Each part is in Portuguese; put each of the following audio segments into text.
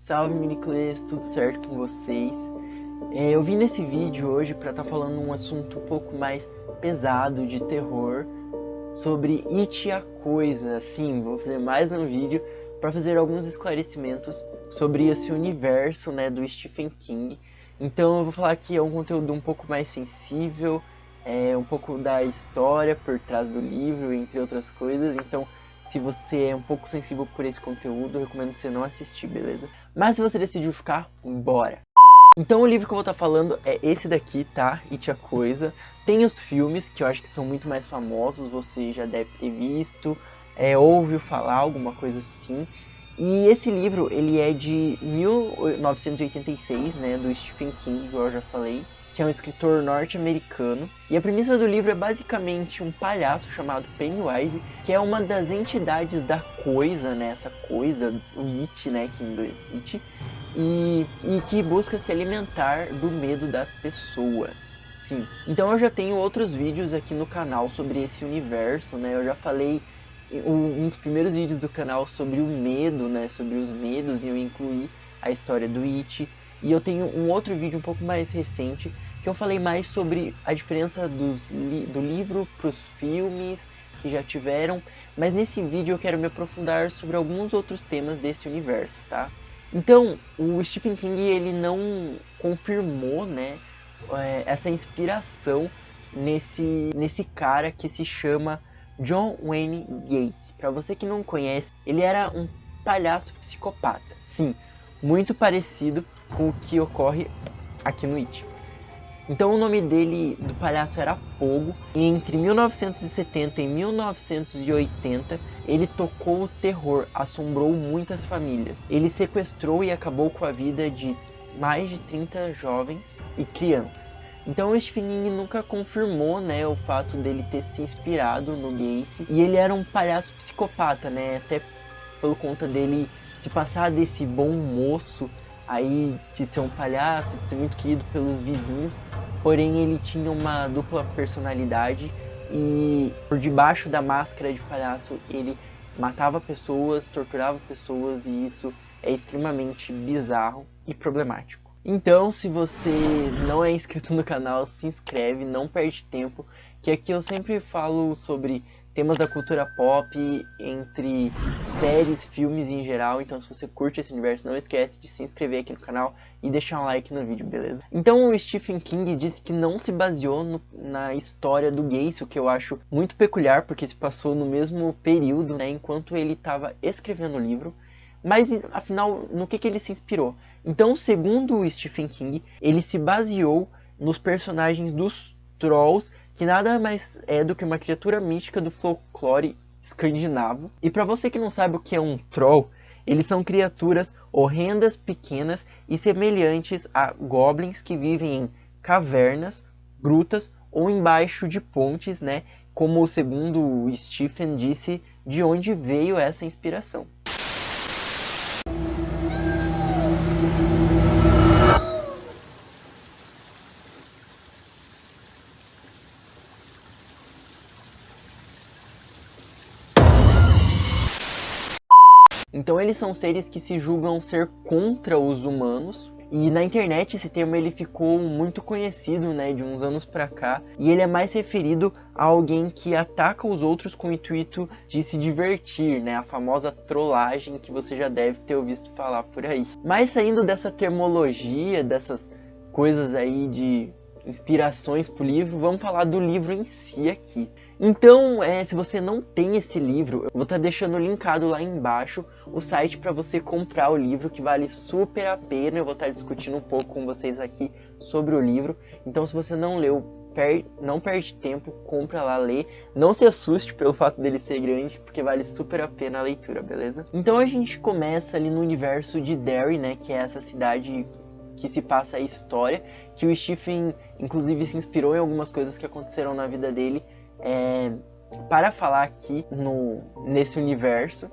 Salve miniclês, tudo certo com vocês? Eu vim nesse vídeo hoje para estar falando um assunto um pouco mais pesado de terror sobre It, a Coisa. Sim, vou fazer mais um vídeo para fazer alguns esclarecimentos sobre esse universo, né, do Stephen King. Então eu vou falar que é um conteúdo um pouco mais sensível, um pouco da história por trás do livro, entre outras coisas. Então, se você é um pouco sensível por esse conteúdo, eu recomendo você não assistir, beleza? Mas se você decidiu ficar, bora! Então o livro que eu vou estar falando é esse daqui, tá? It, a Coisa. Tem os filmes, que eu acho que são muito mais famosos, você já deve ter visto, ouviu falar, alguma coisa assim. E esse livro, ele é de 1986, né, do Stephen King, igual eu já falei, que é um escritor norte-americano. E a premissa do livro é basicamente um palhaço chamado Pennywise, que é uma das entidades da coisa, né, essa coisa, o It, né, que em inglês It, e que busca se alimentar do medo das pessoas. Sim. Então eu já tenho outros vídeos aqui no canal sobre esse universo, né, eu já falei um dos primeiros vídeos do canal sobre o medo, né, sobre os medos, e eu incluí a história do It. E eu tenho um outro vídeo um pouco mais recente que eu falei mais sobre a diferença do livro para os filmes que já tiveram, mas nesse vídeo eu quero me aprofundar sobre alguns outros temas desse universo, tá? Então, o Stephen King, ele não confirmou, né, essa inspiração nesse cara que se chama John Wayne Gacy. Para você que não conhece, ele era um palhaço psicopata. Sim, muito parecido com o que ocorre aqui no It. Então o nome dele, do palhaço, era Pogo, e entre 1970 e 1980 ele tocou o terror, assombrou muitas famílias. Ele sequestrou e acabou com a vida de mais de 30 jovens e crianças. Então o Stephen King nunca confirmou, né, o fato dele ter se inspirado no Gacy, e ele era um palhaço psicopata, né, até por conta dele se passar desse bom moço aí, de ser um palhaço, de ser muito querido pelos vizinhos, porém ele tinha uma dupla personalidade e por debaixo da máscara de palhaço ele matava pessoas, torturava pessoas, e isso é extremamente bizarro e problemático. Então, se você não é inscrito no canal, se inscreve, não perde tempo, que aqui eu sempre falo sobre temas da cultura pop, entre séries, filmes em geral. Então se você curte esse universo, não esquece de se inscrever aqui no canal e deixar um like no vídeo, beleza? Então o Stephen King disse que não se baseou na história do Gacy, o que eu acho muito peculiar, porque se passou no mesmo período, né, enquanto ele estava escrevendo o livro. Mas afinal, no que ele se inspirou? Então, segundo o Stephen King, ele se baseou nos personagens dos Trolls, que nada mais é do que uma criatura mística do folclore escandinavo. E para você que não sabe o que é um Troll, eles são criaturas horrendas, pequenas e semelhantes a goblins que vivem em cavernas, grutas ou embaixo de pontes, né? Como segundo o Stephen disse, de onde veio essa inspiração. Então eles são seres que se julgam ser contra os humanos, e na internet esse termo ele ficou muito conhecido, né, de uns anos pra cá, e ele é mais referido a alguém que ataca os outros com o intuito de se divertir, né, a famosa trollagem que você já deve ter ouvido falar por aí. Mas saindo dessa termologia, dessas coisas aí de inspirações pro livro, vamos falar do livro em si aqui. Então, se você não tem esse livro, eu vou estar deixando linkado lá embaixo o site para você comprar o livro, que vale super a pena. Eu vou estar discutindo um pouco com vocês aqui sobre o livro. Então, se você não leu, não perde tempo, compra lá, lê. Não se assuste pelo fato dele ser grande, porque vale super a pena a leitura, beleza? Então a gente começa ali no universo de Derry, né, que é essa cidade que se passa a história, que o Stephen inclusive se inspirou em algumas coisas que aconteceram na vida dele, para falar aqui nesse universo.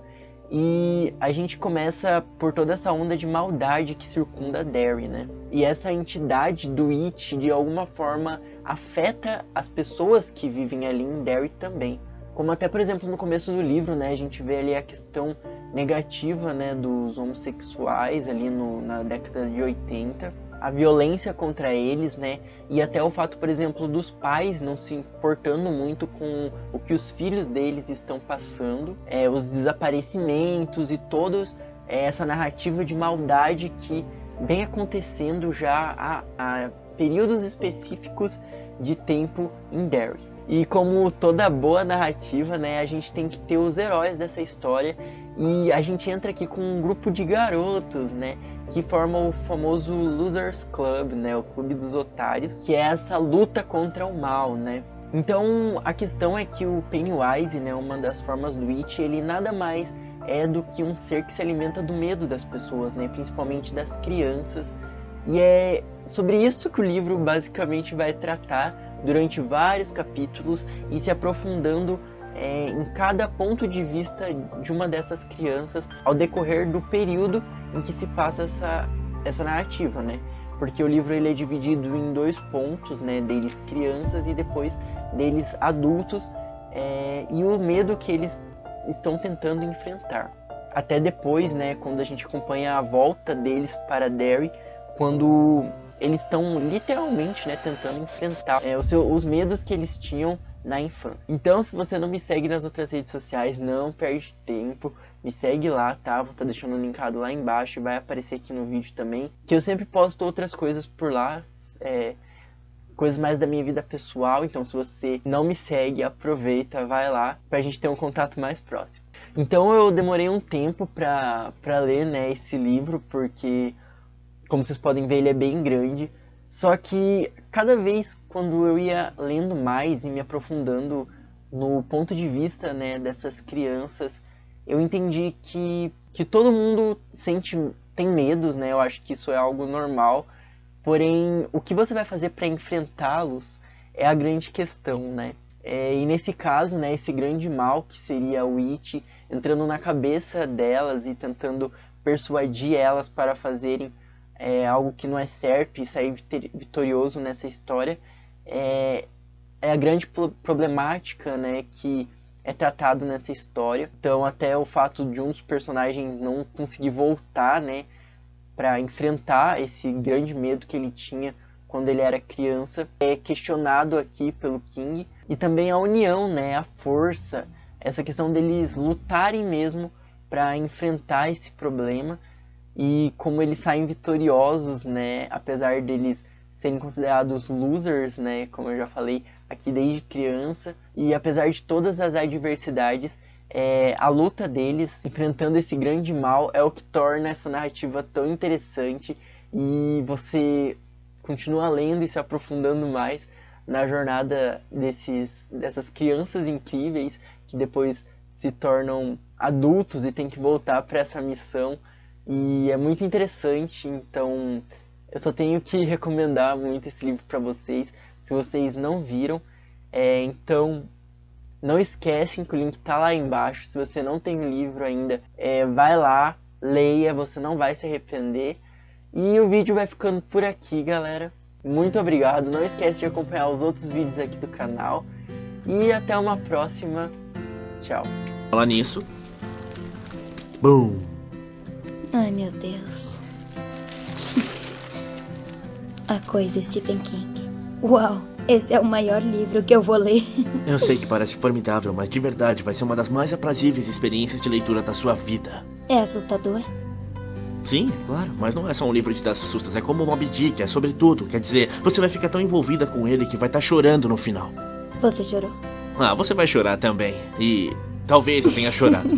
E a gente começa por toda essa onda de maldade que circunda Derry, né? E essa entidade do It, de alguma forma, afeta as pessoas que vivem ali em Derry também. Como até, por exemplo, no começo do livro, né? A gente vê ali a questão negativa, né, dos homossexuais ali na década de 80, a violência contra eles, né, e até o fato, por exemplo, dos pais não se importando muito com o que os filhos deles estão passando, os desaparecimentos e todos essa narrativa de maldade que vem acontecendo já há períodos específicos de tempo em Derry. E como toda boa narrativa, né, a gente tem que ter os heróis dessa história, e a gente entra aqui com um grupo de garotos, né, que formam o famoso Losers Club, né, o Clube dos Otários, que é essa luta contra o mal, né. Então a questão é que o Pennywise, né, uma das formas do It, ele nada mais é do que um ser que se alimenta do medo das pessoas, né, principalmente das crianças. E é sobre isso que o livro basicamente vai tratar durante vários capítulos e se aprofundando em cada ponto de vista de uma dessas crianças ao decorrer do período em que se passa essa narrativa, né? Porque o livro ele é dividido em 2 pontos, né? Deles crianças e depois deles adultos, e o medo que eles estão tentando enfrentar. Até depois, né? Quando a gente acompanha a volta deles para Derry, quando eles estão literalmente, né, tentando enfrentar os medos que eles tinham na infância. Então, se você não me segue nas outras redes sociais, não perde tempo, me segue lá, tá? Vou estar deixando linkado lá embaixo e vai aparecer aqui no vídeo também, que eu sempre posto outras coisas por lá, coisas mais da minha vida pessoal. Então, se você não me segue, aproveita, vai lá pra gente ter um contato mais próximo. Então, eu demorei um tempo pra ler, né, esse livro, porque como vocês podem ver, ele é bem grande. Só que cada vez quando eu ia lendo mais e me aprofundando no ponto de vista, né, dessas crianças, eu entendi que todo mundo tem medos, né? Eu acho que isso é algo normal. Porém, o que você vai fazer para enfrentá-los é a grande questão, né? E nesse caso, né, esse grande mal que seria o It entrando na cabeça delas e tentando persuadir elas para fazerem algo que não é certo e sair vitorioso nessa história, é a grande problemática, né, que é tratado nessa história. Então até o fato de um dos personagens não conseguir voltar, né, para enfrentar esse grande medo que ele tinha quando ele era criança, é questionado aqui pelo King. E também a união, né, a força, essa questão deles lutarem mesmo para enfrentar esse problema. E como eles saem vitoriosos, né, apesar deles serem considerados losers, né, como eu já falei aqui desde criança, e apesar de todas as adversidades, a luta deles enfrentando esse grande mal é o que torna essa narrativa tão interessante, e você continua lendo e se aprofundando mais na jornada dessas crianças incríveis que depois se tornam adultos e tem que voltar para essa missão. E é muito interessante, então eu só tenho que recomendar muito esse livro para vocês, se vocês não viram. Então não esquecem que o link tá lá embaixo. Se você não tem o livro ainda, vai lá, leia, você não vai se arrepender. E o vídeo vai ficando por aqui, galera. Muito obrigado, não esquece de acompanhar os outros vídeos aqui do canal. E até uma próxima, tchau. Falar nisso. Boom. Ai, meu Deus. A Coisa Stephen King. Uau, esse é o maior livro que eu vou ler. Eu sei que parece formidável, mas de verdade vai ser uma das mais aprazíveis experiências de leitura da sua vida. É assustador? Sim, claro, mas não é só um livro de dar sustos, é como Moby Dick, é sobre tudo. Quer dizer, você vai ficar tão envolvida com ele que vai estar chorando no final. Você chorou? Ah, você vai chorar também. E talvez eu tenha chorado.